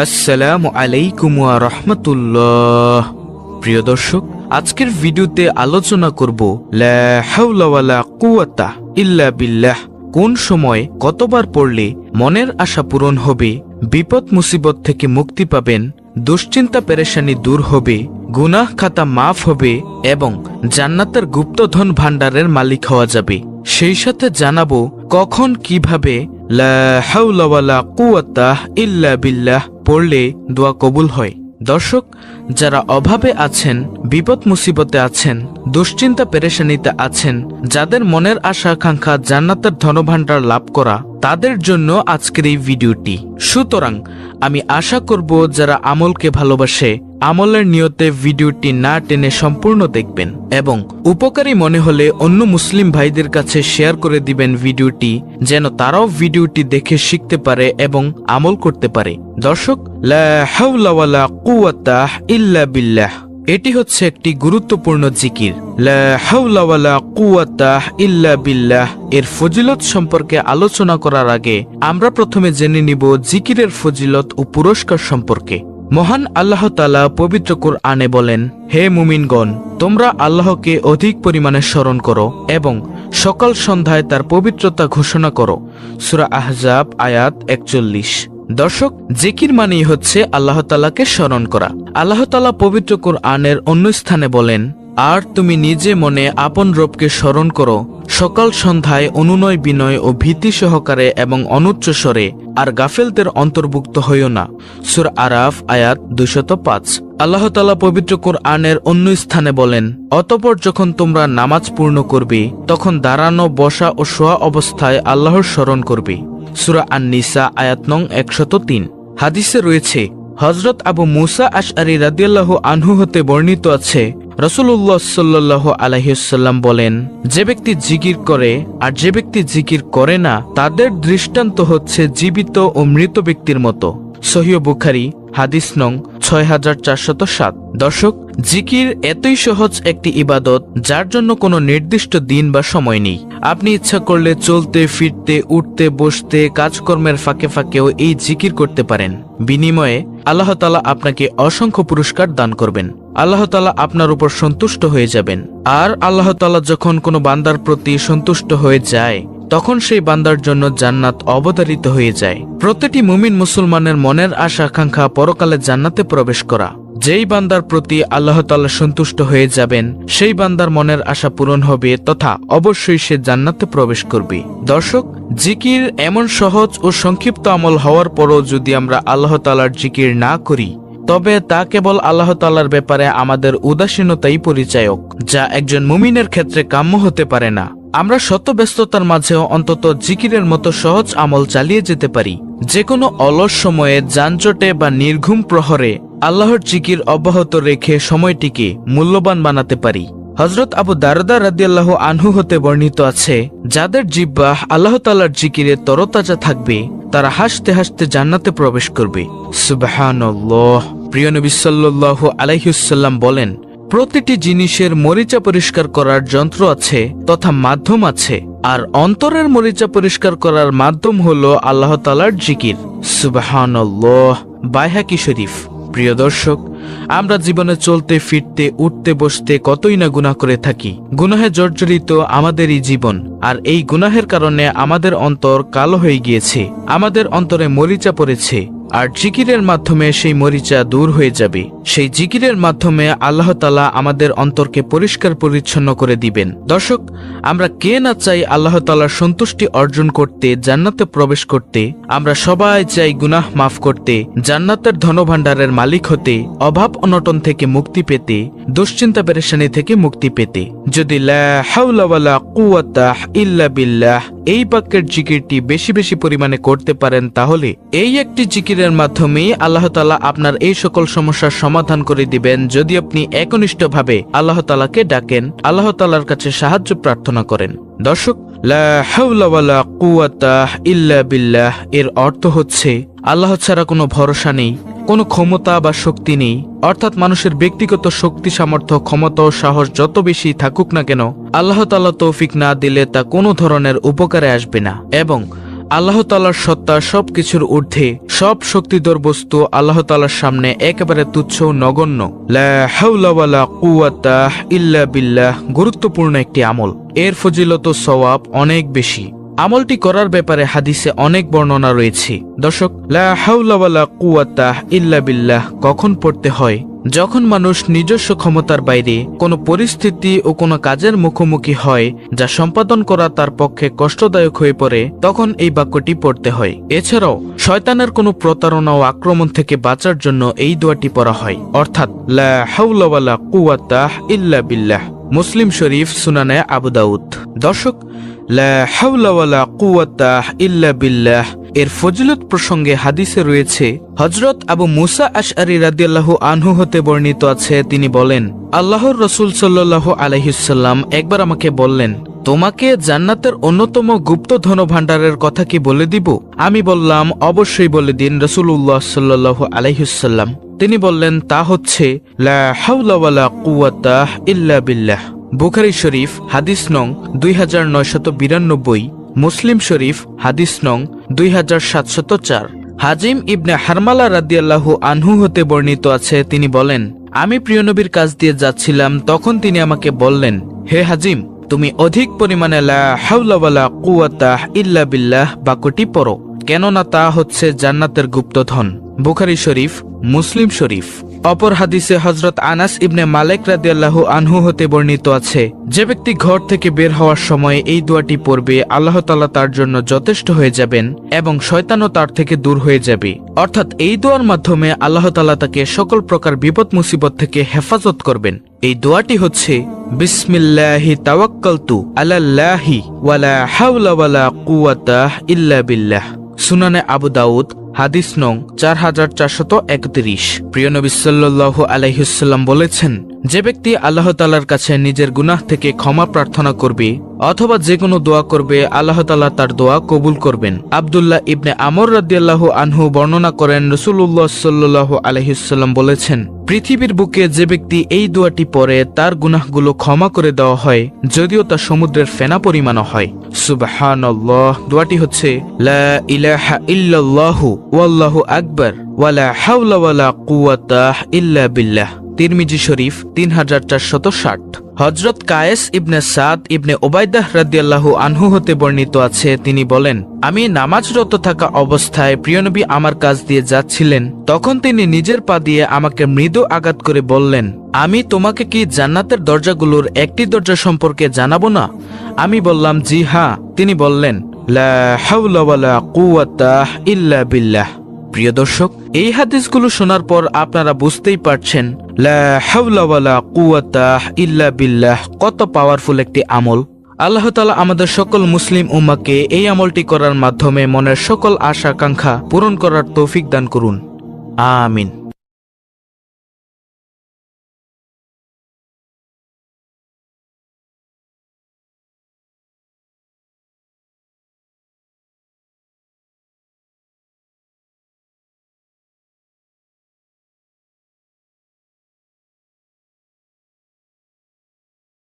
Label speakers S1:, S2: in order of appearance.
S1: আসসালামু আলাইকুম ওয়া রাহমাতুল্লাহ। প্রিয় দর্শক, আজকের ভিডিওতে আলোচনা করব লা হাওলা ওয়ালা কুওয়াতা ইল্লা বিল্লাহ। কোন সময় কতবার পড়লে মনের আশা পূরণ হবে, বিপদ মুসিবত থেকে মুক্তি পাবেন, দুশ্চিন্তা পেরেশানি দূর হবে, গুনাহ খাতা মাফ হবে এবং জান্নাতের গুপ্তধন ভাণ্ডারের মালিক হওয়া যাবে। সেই সাথে জানাবো কখন কিভাবে লা হাওলা ওয়ালা কুওয়াতা ইল্লা বিল্লাহ পড়লে দোয়া কবুল হয়। দর্শক, যারা অভাবে আছেন, বিপদ মুসিবতে আছেন, দুশ্চিন্তা পেরেশানিতে আছেন, যাদের মনের আশা আকাঙ্ক্ষা জান্নাতের ধনভাণ্ডার লাভ করা, তাদের জন্য আজকের এই ভিডিওটি। সুতরাং আমি আশা করব যারা আমলকে ভালোবাসে, আমলের নিয়তে ভিডিওটি না টেনে সম্পূর্ণ দেখবেন এবং উপকারী মনে হলে অন্য মুসলিম ভাইদের কাছে শেয়ার করে দিবেন ভিডিওটি, যেন তারাও ভিডিওটি দেখে শিখতে পারে এবং আমল করতে পারে। দর্শক, লা হাওলা ওয়ালা কুওয়াতা ইল্লা বিল্লাহ এটি হচ্ছে একটি গুরুত্বপূর্ণ জিকির। লা হাওলা ওয়ালা কুওয়াতা ইল্লা বিল্লাহ এর ফজিলত সম্পর্কে আলোচনা করার আগে আমরা প্রথমে জেনে নিব জিকিরের ফজিলত ও পুরস্কার সম্পর্কে। মহান আল্লাহ তাআলা পবিত্র কুরআনে বলেন, হে মুমিনগণ, তোমরা আল্লাহকে অধিক পরিমাণে স্মরণ করো এবং সকাল সন্ধ্যায় তার পবিত্রতা ঘোষণা করো। সূরা আহজাব আয়াত 41। দর্শক, জিকির মানেই হচ্ছে আল্লাহ তাআলাকে স্মরণ করা। আল্লাহ তাআলা পবিত্র কুরআনের অন্য স্থানে বলেন, আর তুমি নিজে মনে আপন রবকে স্মরণ করো সকাল সন্ধ্যায় অনুনয় বিনয় ও ভীতি সহকারে এবং অনুচ্চ স্বরে, আর গাফেলদের অন্তর্ভুক্ত হইও না। সূরা আরাফ আয়াত 205। আল্লাহ তাআলা পবিত্র কুরআনের অন্য স্থানে বলেন, অতঃপর যখন তোমরা নামাজ পূর্ণ করবে তখন দাঁড়ানো, বসা ও শোয়া অবস্থায় আল্লাহর স্মরণ করবে। সূরা আন-নিসা আয়াত নং 103। হাদিসে রয়েছে, হযরত আবু মুসা আশআরী রাদিয়াল্লাহু আনহু হতে বর্ণিত আছে, রাসূলুল্লাহ সাল্লাল্লাহু আলাইহি ওয়াসাল্লাম বলেন, যে ব্যক্তি জিকির করে আর যে ব্যক্তি জিকির করে না, তাদের দৃষ্টান্ত হচ্ছে জীবিত ও মৃত ব্যক্তির মতো। সহিহ বুখারী হাদিস নং 6407। দর্শক, জিকির এতই সহজ একটি ইবাদত যার জন্য কোনো নির্দিষ্ট দিন বা সময় নেই। আপনি ইচ্ছা করলে চলতে ফিরতে, উঠতে বসতে, কাজকর্মের ফাঁকে ফাঁকেও এই জিকির করতে পারেন। বিনিময়ে আল্লাহ তাআলা আপনাকে অসংখ্য পুরস্কার দান করবেন। আল্লাহ তাআলা আপনার উপর সন্তুষ্ট হয়ে যাবেন। আর আল্লাহ তাআলা যখন কোনো বান্দার প্রতি সন্তুষ্ট হয়ে যায়, তখন সেই বান্দার জন্য জান্নাত অবধারিত হয়ে যায়। প্রতিটি মুমিন মুসলমানের মনের আশা আকাঙ্ক্ষা পরকালে জান্নাতে প্রবেশ করা। যেই বান্দার প্রতি আল্লাহ তাআলা সন্তুষ্ট হয়ে যাবেন, সেই বান্দার মনের আশা পূরণ হবে তথা অবশ্যই সে জান্নাতে প্রবেশ করবে। দর্শক, জিকির এমন সহজ ও সংক্ষিপ্ত আমল হওয়ার পরও যদি আমরা আল্লাহ তাআলার জিকির না করি, তবে তা কেবল আল্লাহ তাআলার ব্যাপারে আমাদের উদাসীনতাই পরিচায়ক, যা একজন মুমিনের ক্ষেত্রে কাম্য হতে পারে না। আমরা শত ব্যস্ততার মাঝেও অন্তত জিকিরের মতো সহজ আমল চালিয়ে যেতে পারি। যে কোনো অলস সময়ে, যানজটে বা নির্ঘুম প্রহরে আল্লাহর জিকির অব্যাহত রেখে সময়টিকে মূল্যবান বানাতে পারি। হযরত আবু দারদা রাদিয়াল্লাহু আনহু হতে বর্ণিত আছে, যাদের জিহ্বা আল্লাহ তাআলার জিকিরে তরতাজা থাকবে, তারা হাসতে হাসতে জান্নাতে প্রবেশ করবে। সুবহানাল্লাহ। প্রিয় নবী সাল্লাল্লাহু আলাইহি ওয়াসাল্লাম বলেন, প্রতিটি জিনিসের মরিচা পরিষ্কার করার যন্ত্র আছে তথা মাধ্যম আছে, আর অন্তরের মরিচা পরিষ্কার করার মাধ্যম হলো আল্লাহ তাআলার জিকির। সুবহানাল্লাহ। বাইহাকি শরীফ। প্রিয় দর্শক, আমরা জীবনে চলতে ফিরতে, উঠতে বসতে কতই না গুনাহ করে থাকি। গুনাহে জর্জরিত আমাদেরই জীবন, আর এই গুনাহের কারণে আমাদের অন্তর কালো হয়ে গিয়েছে, আমাদের অন্তরে মরিচা পড়েছে। আর জিকিরের মাধ্যমে সেই মরিচা দূর হয়ে যাবে। সেই জিকিরের মাধ্যমে আল্লাহ তাআলা আমাদের অন্তরকে পরিষ্কার পরিচ্ছন্ন করে দিবেন। দর্শক, আমরা কে না চাই আল্লাহ তাআলার সন্তুষ্টি অর্জন করতে, জান্নাতে প্রবেশ করতে। আমরা সবাই চাই গুনাহ মাফ করতে, জান্নাতের ধনভাণ্ডারের মালিক হতে, অভাব অনটন থেকে মুক্তি পেতে, দুশ্চিন্তা পেরেশানি থেকে মুক্তি পেতে। যদি লা হাওলা ওয়ালা কুওয়াতা ইল্লা বিল্লাহ এই বাক্যের জিকিরটি বেশি বেশি পরিমাণে করতে পারেন, তাহলে এই একটি জিকিরের মাধ্যমেই আল্লাহ তাআলা আপনার এই সকল সমস্যার সমাধান করে দিবেন, যদি আপনি একনিষ্ঠভাবে আল্লাহ তাআলাকে ডাকেন, আল্লাহ তাআলার কাছে সাহায্য প্রার্থনা করেন। দর্শক, লা হাওলা ওয়ালা কুওয়াতা ইল্লা বিল্লাহ এর অর্থ হচ্ছে আল্লাহ ছাড়া কোনো ভরসা নেই, কোনো ক্ষমতা বা শক্তি নেই। অর্থাৎ মানুষের ব্যক্তিগত শক্তি, সামর্থ্য, ক্ষমতা ও সাহস যত বেশি থাকুক না কেন, আল্লাহ তাআলা তৌফিক না দিলে তা কোনো ধরনের উপকারে আসবে না। এবং আল্লাহ তাআলার সত্তা সবকিছুর ঊর্ধ্বে, সব শক্তিধর বস্তু আল্লাহ তাআলার সামনে একেবারে তুচ্ছ ও নগণ্য। লা হাওলা ওয়ালা কুওয়াতা ইল্লা বিল্লাহ গুরুত্বপূর্ণ একটি আমল। এর ফজিলত ও সওয়াব অনেক বেশি। আমলটি করার ব্যাপারে হাদিসে অনেক বর্ণনা রয়েছে। দর্শক, লা হাওলা ওয়ালা কুওয়াতা ইল্লা বিল্লাহ কখন পড়তে হয়? যখন মানুষ নিজস্ব ক্ষমতার বাইরে কোনো পরিস্থিতি ও কোনো কাজের মুখোমুখি হয় যা সম্পাদন করা তার পক্ষে কষ্টদায়ক হয়ে পড়ে, তখন এই বাক্যটি পড়তে হয়। এছাড়াও শয়তানের কোনো প্রতারণা ও আক্রমণ থেকে বাঁচার জন্য এই দোয়াটি পড়া হয়, অর্থাৎ লা হাওলা ওয়ালা কুওয়াতা ইল্লা বিল্লাহ। মুসলিম শরীফ, সুনানে আবু দাউদ। দর্শক, লা হাওলা ওয়ালা কুওয়াতা ইল্লা বিল্লাহ এর ফজিলত প্রসঙ্গে হাদিসে রয়েছে, হযরত আবু মুসা আশআরী রাদিয়াল্লাহু আনহু হতে বর্ণিত আছে, তিনি বলেন, আল্লাহর রাসূল সাল্লাল্লাহু আলাইহি ওয়াসাল্লাম একবার আমাকে বললেন, তোমাকে জান্নাতের অন্যতম গুপ্ত ধনভাণ্ডারের কথা কি বলে দিব? আমি বললাম, অবশ্যই বলে দিন রাসূলুল্লাহ সাল্লাল্লাহু আলাইহি ওয়াসাল্লাম। তিনি বললেন, তা হচ্ছে লা হাওলা ওয়ালা কুওয়াতা ইল্লা বিল্লাহ। বুখারী শরীফ, হাদিস নং 2992, মুসলিম শরীফ, হাদিস নং 2704। হাজিম ইবনে হারমালা রাদিয়াল্লাহু আনহু হতে বর্ণিত আছে, তিনি বলেন, আমি প্রিয় নবীর কাছ দিয়ে যাচ্ছিলাম, তখন তিনি আমাকে বললেন, হে হাজিম, তুমি অধিক পরিমাণে লা হাওলা ওয়ালা কুওয়াতা ইল্লা বিল্লাহ বাক্যটি পড়ো, কেননা তা হচ্ছে জান্নাতের গুপ্তধন। বুখারী শরীফ, মুসলিম শরীফ। অপর হাদিসে হযরত আনাস ইবনে মালিক রাদিয়াল্লাহু আনহু হতে বর্ণিত আছে, যে ব্যক্তি ঘর থেকে বের হওয়ার সময় এই দোয়াটি পড়বে, আল্লাহ তাআলা তার জন্য যথেষ্ট হয়ে যাবেন এবং শয়তানও তার থেকে দূর হয়ে যাবে। অর্থাৎ এই দোয়ার মাধ্যমে আল্লাহ তাআলা তাকে সকল প্রকার বিপদ মুসিবত থেকে হেফাজত করবেন। এই দোয়াটি হচ্ছে, বিসমিল্লাহি তাওয়াক্কালতু আলাল্লাহি ওয়ালা হাওলা ওয়ালা কুওয়াতা ইল্লা বিল্লাহ। সুনানে আবু দাউদ, হাদিস নং 4431। প্রিয় নবী সাল্লাল্লাহু আলাইহি ওয়াসাল্লাম বলেছেন, যে ব্যক্তি আল্লাহ তাআলার কাছে নিজের গুনাহ থেকে ক্ষমা প্রার্থনা করবে অথবা যে কোনো দোয়া করবে, আল্লাহ তাআলা তার দোয়া কবুল করবেন। আব্দুল্লাহ ইবনে আমর রাদিয়াল্লাহু আনহু বর্ণনা করেন, রাসূলুল্লাহ সাল্লাল্লাহু আলাইহি ওয়াসাল্লাম বলেছেন, পৃথিবীর বুকে যে ব্যক্তি এই দোয়াটি পড়ে তার গুনাহগুলো ক্ষমা করে দেওয়া হয়, যদিও তা সমুদ্রের ফেনা পরিমাণও হয়। সুবহানাল্লাহ। দোয়াটি হচ্ছে, লা ইলাহা ইল্লাল্লাহু ওয়াল্লাহু আকবার ওয়ালা হাওলা ওয়ালা কুওয়াতা ইল্লা বিল্লাহ। তিরমিজি শরীফ, 3460। হযরত কায়েস ইবনে সাদ ইবনে ওবাইদাহ রাদিয়াল্লাহু আনহু হতে বর্ণিত আছে, তিনি বলেন, আমি নামাজরত থাকা অবস্থায় প্রিয়নবী আমার কাছ দিয়ে যাচ্ছিলেন, তখন তিনি নিজের পা দিয়ে আমাকে মৃদু আঘাত করে বললেন, আমি তোমাকে কি জান্নাতের দরজাগুলোর একটি দরজা সম্পর্কে জানাবো না? আমি বললাম, জি হ্যাঁ। তিনি বললেন, লা হাওলা ওয়ালা কুওয়াতা ইল্লা বিল্লাহ। প্রিয় দর্শক, এই হাদিসগুলো শোনার পর আপনারা বুঝতেই পারছেন লা হাওলা ওয়ালা কুওয়াতা ইল্লা বিল্লাহ কত পাওয়ারফুল একটি আমল। আল্লাহ তাআলা আমাদের সকল মুসলিম উম্মাহকে এই আমলটি করার মাধ্যমে মনের সকল আশা আকাঙ্ক্ষা পূরণ করার তৌফিক দান করুন। আমিন।